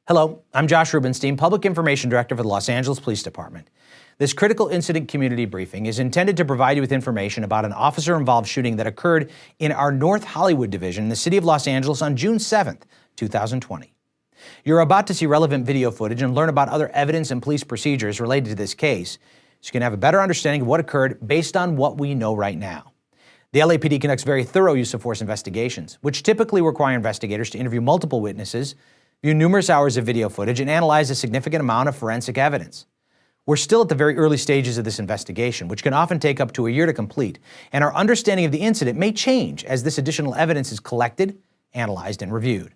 Hello, I'm Josh Rubenstein, Public Information Director for the Los Angeles Police Department. This critical incident community briefing is intended to provide you with information about an officer-involved shooting that occurred in our North Hollywood division in the city of Los Angeles on June 7th, 2020. You're about to see relevant video footage and learn about other evidence and police procedures related to this case, so you can have a better understanding of what occurred based on what we know right now. The LAPD conducts very thorough use of force investigations, which typically require investigators to interview multiple witnesses, view numerous hours of video footage, and analyze a significant amount of forensic evidence. We're still at the very early stages of this investigation, which can often take up to a year to complete, and our understanding of the incident may change as this additional evidence is collected, analyzed, and reviewed.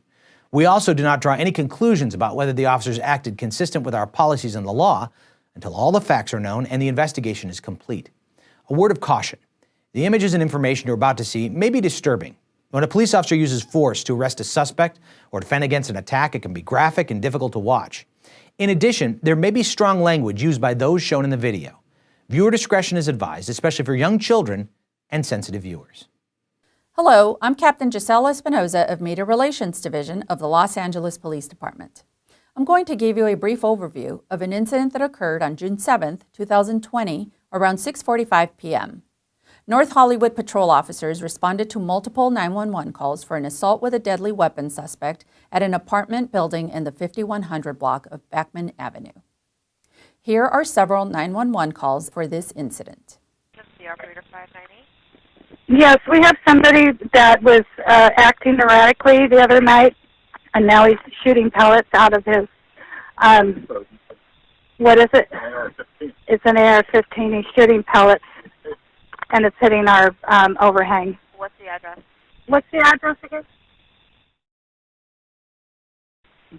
We also do not draw any conclusions about whether the officers acted consistent with our policies and the law until all the facts are known and the investigation is complete. A word of caution. The images and information you're about to see may be disturbing. When a police officer uses force to arrest a suspect or defend against an attack, it can be graphic and difficult to watch. In addition, there may be strong language used by those shown in the video. Viewer discretion is advised, especially for young children and sensitive viewers. Hello, I'm Captain Giselle Espinoza of Media Relations Division of the Los Angeles Police Department. I'm going to give you a brief overview of an incident that occurred on June 7th, 2020, around 6:45 p.m. North Hollywood patrol officers responded to multiple 911 calls for an assault with a deadly weapon suspect at an apartment building in the 5100 block of Backman Avenue. Here are several 911 calls for this incident. The operator 590. Yes, we have somebody that was acting erratically the other night, and now he's shooting pellets out of his, what is it? It's an AR-15. He's shooting pellets, and it's hitting our overhang. What's the address? What's the address again?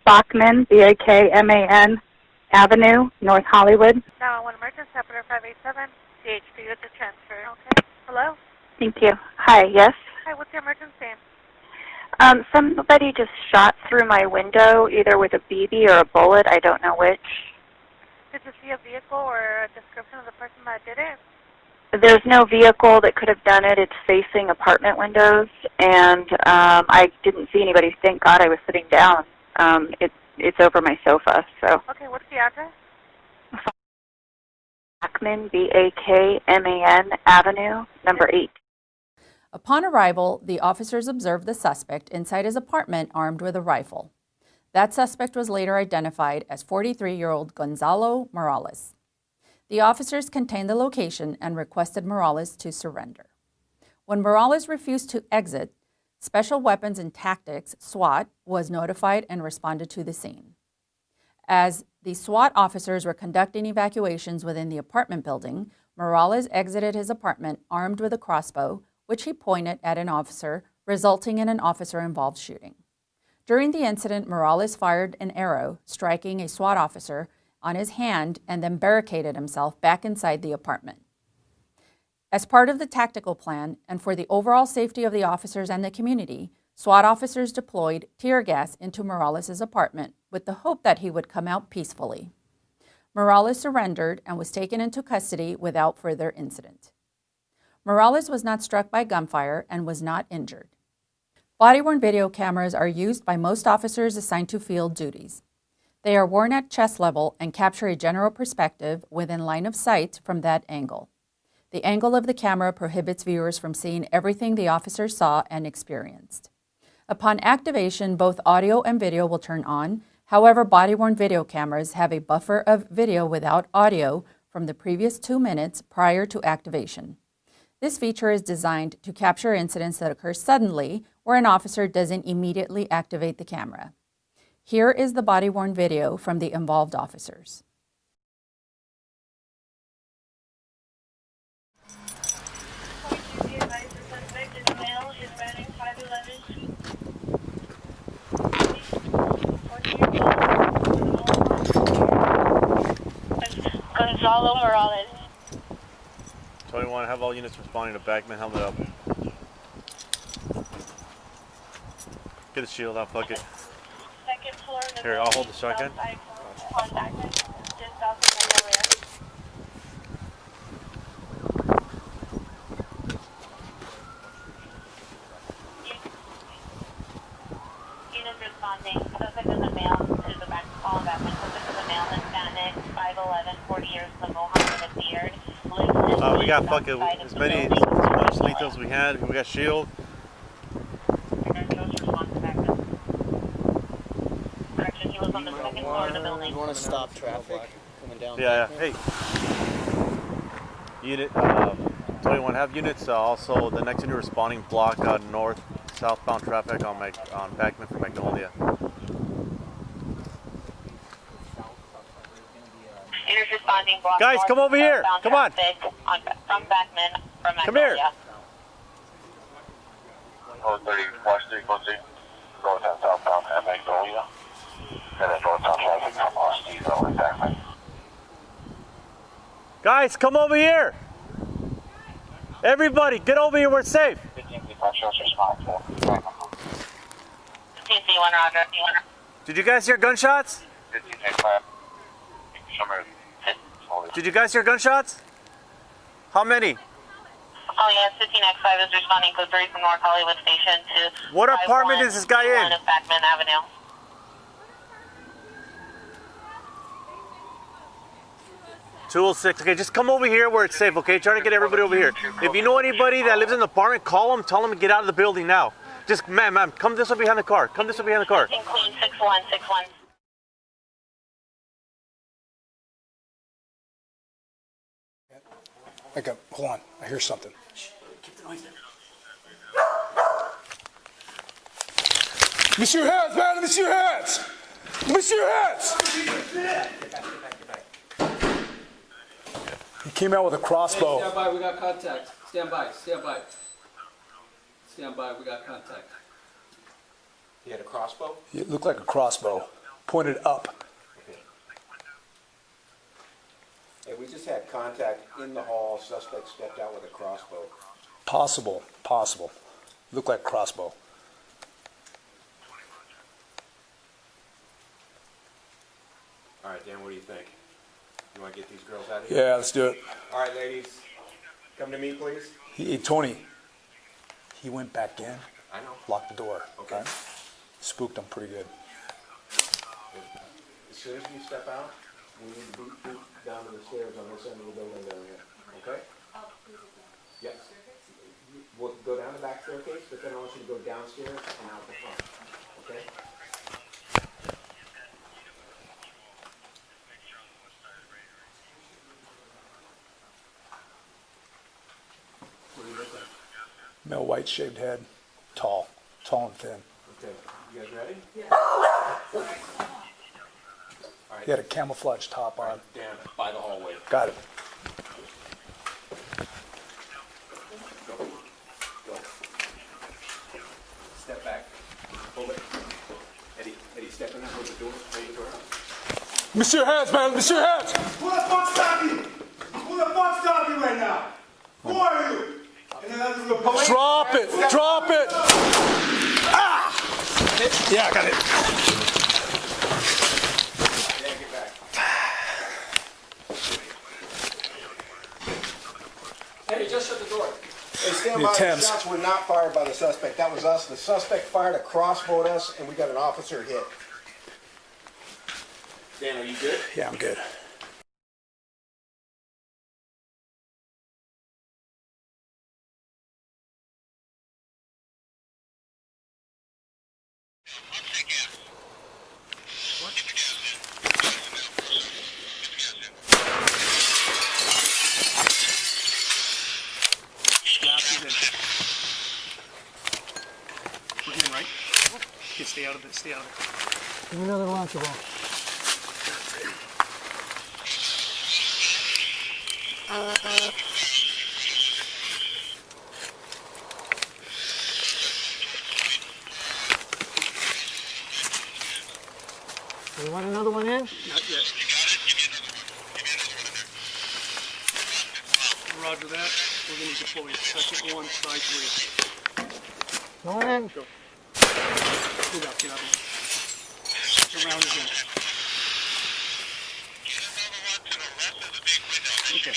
Bachman, B-A-K-M-A-N, Avenue, North Hollywood. 911 emergency, operator 587. CHP with the transfer. Okay. Hello? Thank you. Hi, yes? Hi, what's your emergency? Somebody just shot through my window, either with a BB or a bullet. I don't know which. Did you see a vehicle or a description of the person that did it? There's no vehicle that could have done it. It's facing apartment windows, and I didn't see anybody. Thank God I was sitting down. It's over my sofa. So. Okay, what's the address? Bachman, B-A-K-M-A-N, Avenue, number 8. Upon arrival, the officers observed the suspect inside his apartment armed with a rifle. That suspect was later identified as 43-year-old Gonzalo Morales. The officers contained the location and requested Morales to surrender. When Morales refused to exit, Special Weapons and Tactics, SWAT, was notified and responded to the scene. As the SWAT officers were conducting evacuations within the apartment building, Morales exited his apartment armed with a crossbow, which he pointed at an officer, resulting in an officer-involved shooting. During the incident, Morales fired an arrow, striking a SWAT officer on his hand, and then barricaded himself back inside the apartment. As part of the tactical plan and for the overall safety of the officers and the community, SWAT officers deployed tear gas into Morales' apartment with the hope that he would come out peacefully. Morales surrendered and was taken into custody without further incident. Morales was not struck by gunfire and was not injured. Body-worn video cameras are used by most officers assigned to field duties. They are worn at chest level and capture a general perspective within line of sight from that angle. The angle of the camera prohibits viewers from seeing everything the officer saw and experienced. Upon activation, both audio and video will turn on. However, body-worn video cameras have a buffer of video without audio from the previous 2 minutes prior to activation. This feature is designed to capture incidents that occur suddenly where an officer doesn't immediately activate the camera. Here is the body-worn video from the involved officers. Gonzalo Morales. 21, have all units responding to Backman, helmet up. Get the shield out, fuck it. Second floor. Here, I'll hold the shotgun. Units responding. Suspect in the mail to the back. got fucking as much lethal as we had. We got shield. He was on the second floor of the building. You want to stop traffic coming down? Yeah, yeah. Hey. Unit 21, have units also the next unit responding block north southbound traffic on Backman for Magnolia. Units responding block. Guys, come over here. Come on. From Backman from Magnolia. Come here. 30 West frequency, north and southbound at Magnolia. And then northbound traffic from Austin and Backman. Guys, come over here. Everybody, get over here. We're safe. 15 shows responding for. 15C1 Roger. Did you guys hear gunshots? 15A5. Did you guys hear gunshots? How many? Oh yes, 15X5 is responding code 3 from North Hollywood Station to What apartment is this guy in? of Backman Avenue. .206. Okay, just come over here where it's safe, okay? Try to get everybody over here. If you know anybody that lives in the apartment, call them, tell them to get out of the building now. Just, ma'am, come this way behind the car. Come this way behind the car. Queen 6161. Okay, hold on. I hear something. Monsieur Heads, man! Monsieur Heads! Monsieur Heads! He came out with a crossbow. Stand by, we got contact. Stand by, stand by. Stand by, we got contact. He had a crossbow? It looked like a crossbow, pointed up. Hey, we just had contact in the hall. Suspect stepped out with a crossbow. Possible. Looked like a crossbow. All right, Dan, what do you think? You want to get these girls out of here? Yeah, let's do it. All right, ladies. Come to me, please. Tony, he went back in, I know. locked the door. Okay. Spooked him pretty good. As soon as you step out, we need to boot down to the stairs on this end of the building down here. Okay? Yes. We'll go down the back staircase, but then I want you to go downstairs and out the front. Okay? What do you look like? Male, white shaved head, tall and thin. Okay. You guys ready? Yeah. All right. He had a camouflage top on. Dan, by the hallway. Got it. Go. Step back. Hold it. Eddie, step in and hold the door. Ready to door. Monsieur Heads, man! Monsieur Heads! Who the fuck stopped you? Who the fuck stopped you right now? Who are you? And then that's the police. Drop it! Drop it! Ah! Yeah, I got it. Dan, get back. Hey, just shut the door. Hey, stand The by. The Thames. shots were not fired by the suspect. That was us. The suspect fired a crossbow at us, and we got an officer hit. Dan, are you good? Yeah, I'm good. We're in, right? Okay, stay out of it, stay out of it. Give me another launcher ball. You want another one in? Not yet. Roger that. We're going to deploy it. Second one, side 3. Going in. Go. Get out, get out. Around again. Okay.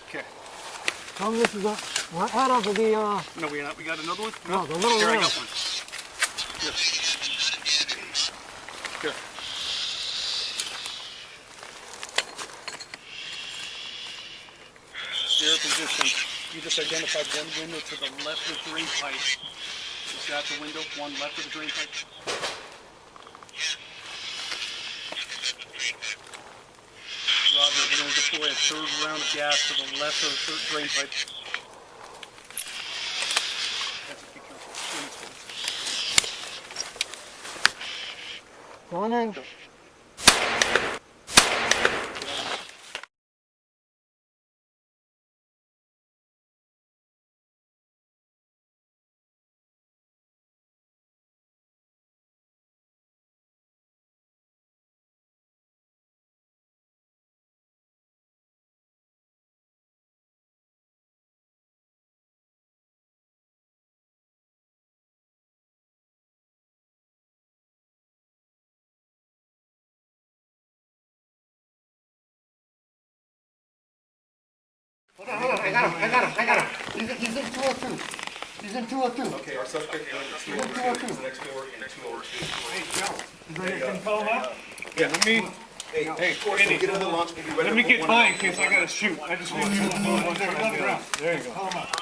Okay. Tell me this is a add on to the No, we not. We got another one? No, the little Here, I round. got one. Here. Here. Zero position. You just identified one window to the left of the drain pipe. Is that the window? One left of the drain pipe? Roger, we're going to deploy a third round of gas to the left of the third drain pipe. Going in. Hold on, I got him. He's in 202. He's in 202. Okay, our suspect is in 202. He's next door in 202. Hey, Joe. Can you call him out? Yeah, let me. Hey, Andy, get another launch. Let me get by in case I gotta shoot. I just want you to move on the ground. There you go. Call him out.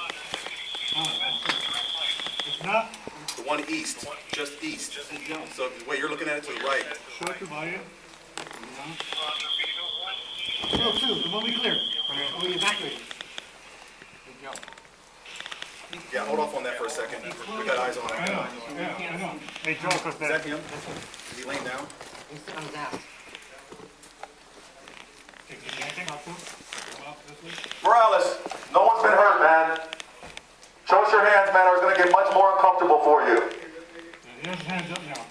It's not? The one east, just east. So the way you're looking at it to the right. Short to buy you. 202, the one we cleared. Oh, we evacuated. Yeah, hold off on that for a second. We got eyes on him. I know. Hey, Joe, Is that him? Is he laying down? He's on his ass. Morales, no one's been hurt, man. Show us your hands, man, or it's going to get much more uncomfortable for you. He has his hands up now.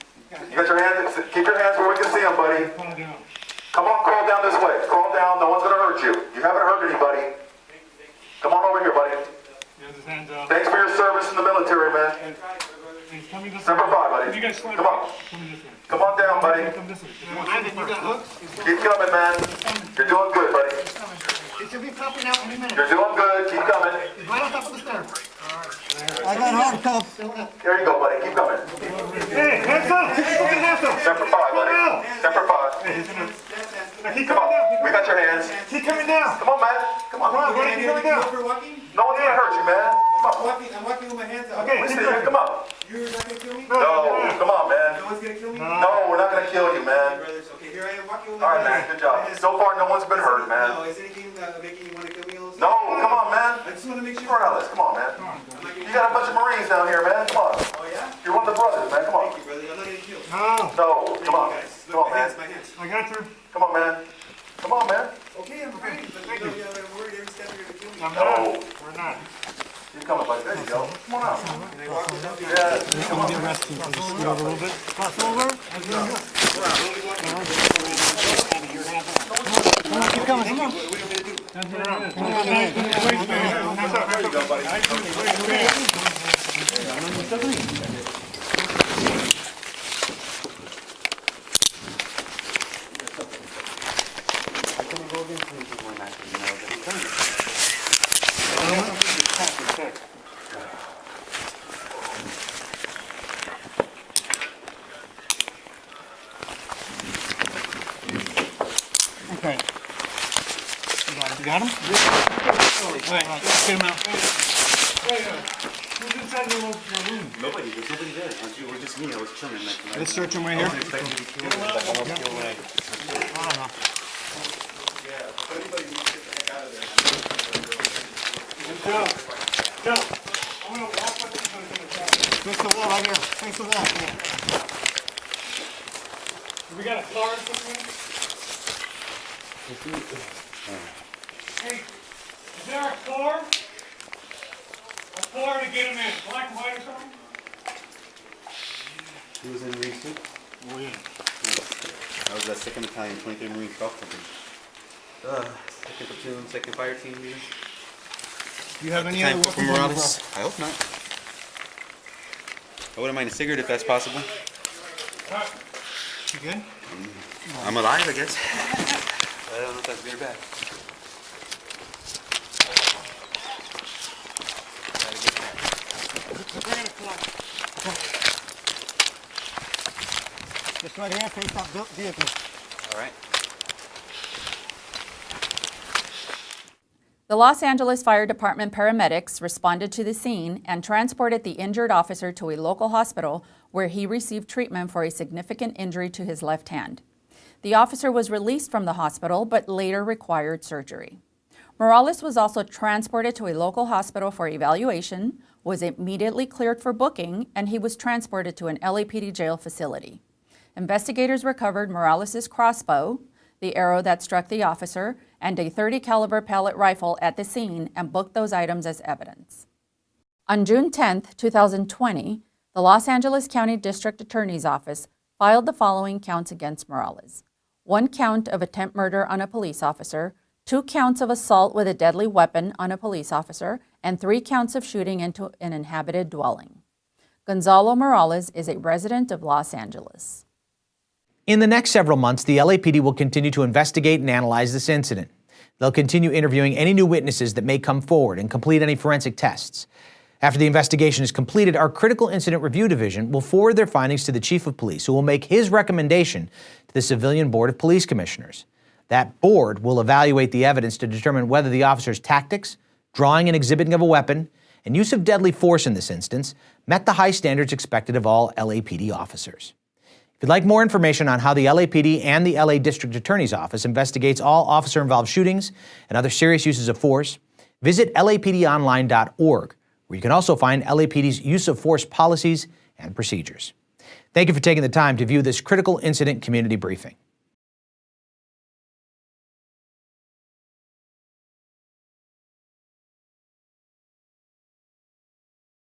You got your hands, keep your hands where we can see them, buddy. Call down. Come on, crawl down this way. Crawl down, no one's going to hurt you. You haven't hurt anybody. Come on over here, buddy. He has his hands up. Thanks for your service in the military, man. He's coming this Number way. 5, buddy. You guys slide Come on. Coming this way. Come on down, buddy. Come this way. You got hooks? Keep coming, man. You're doing good, buddy. It should be popping out any minute. You're doing good. Keep coming. He's right on top of the stairs. I got handcuffs. Here you go, buddy. Keep coming. Hey, hands up! Hands up! Semper Fi, buddy. Semper Fi. Keep Come coming down. on. We got your hands. Keep coming down. Come on, man. Come on. Come on, buddy, keep coming down. No one's gonna hurt you, man. Come on. I'm walking with my hands up. Okay, Listen, come on. You're not gonna kill me? No, come on, man. No one's gonna kill me? No, we're not gonna kill you, man. Brothers, okay, here I am walking with All my right, man. hands. Good job. So far, no one's been hurt, No, man. is anything making you want to kill me all of a No, sudden? come on, man. I just want to make sure. Morales, come on, man. I'm not gonna You got a bunch of Marines down here, man. Come on. Oh, yeah? You're one of the brothers, man. Come on. Thank you, brother. I'm not gonna kill. No. No, come on. Guys, Come look, on, man. my hands. I got you. Come on, man. Come on, man. Okay, I'm fine. But Thank you you. know, I'm worried every step you're gonna kill me. I'm No. not. We're not. You're coming, buddy. There you go. Come on out. Can I walk without being Yeah, come on. Scoot over a little bit. Cross over. Come on, keep coming. Come on. What do you want me to do? There you go, buddy. Okay. You got him? All right, let's get him out. Who's inside your room? Nobody, there's nobody there. We're just me. I was chilling. Let's search him right here. Joe, I'm gonna walk with you. Face the wall right here. Face the wall. We got a car or something? Hey, is there a car? A car to get him in? Black and white or something? He was in Marine suit. Oh, yeah. I was that 2nd Battalion, 23rd Marine Golf Company. 2nd Platoon, 2nd Fire Team. Do you have any Time other for weapons on you, Morales? I hope not. I wouldn't mind a cigarette if that's possible. bro? You good? I'm alive, I guess. I don't know if that's good or bad. Just right here, face that vehicle. All right. The Los Angeles Fire Department paramedics responded to the scene and transported the injured officer to a local hospital where he received treatment for a significant injury to his left hand. The officer was released from the hospital but later required surgery. Morales was also transported to a local hospital for evaluation, was immediately cleared for booking, and he was transported to an LAPD jail facility. Investigators recovered Morales' crossbow, the arrow that struck the officer, and a .30 caliber pellet rifle at the scene and booked those items as evidence. On June 10, 2020, the Los Angeles County District Attorney's Office filed the following counts against Morales: 1 count of attempt murder on a police officer, 2 counts of assault with a deadly weapon on a police officer, and 3 counts of shooting into an inhabited dwelling. Gonzalo Morales is a resident of Los Angeles. In the next several months, the LAPD will continue to investigate and analyze this incident. They'll continue interviewing any new witnesses that may come forward and complete any forensic tests. After the investigation is completed, our Critical Incident Review Division will forward their findings to the Chief of Police, who will make his recommendation to the Civilian Board of Police Commissioners. That board will evaluate the evidence to determine whether the officer's tactics, drawing and exhibiting of a weapon, and use of deadly force in this instance met the high standards expected of all LAPD officers. If you'd like more information on how the LAPD and the LA District Attorney's Office investigates all officer-involved shootings and other serious uses of force, visit lapdonline.org, where you can also find LAPD's use of force policies and procedures. Thank you for taking the time to view this critical incident community briefing.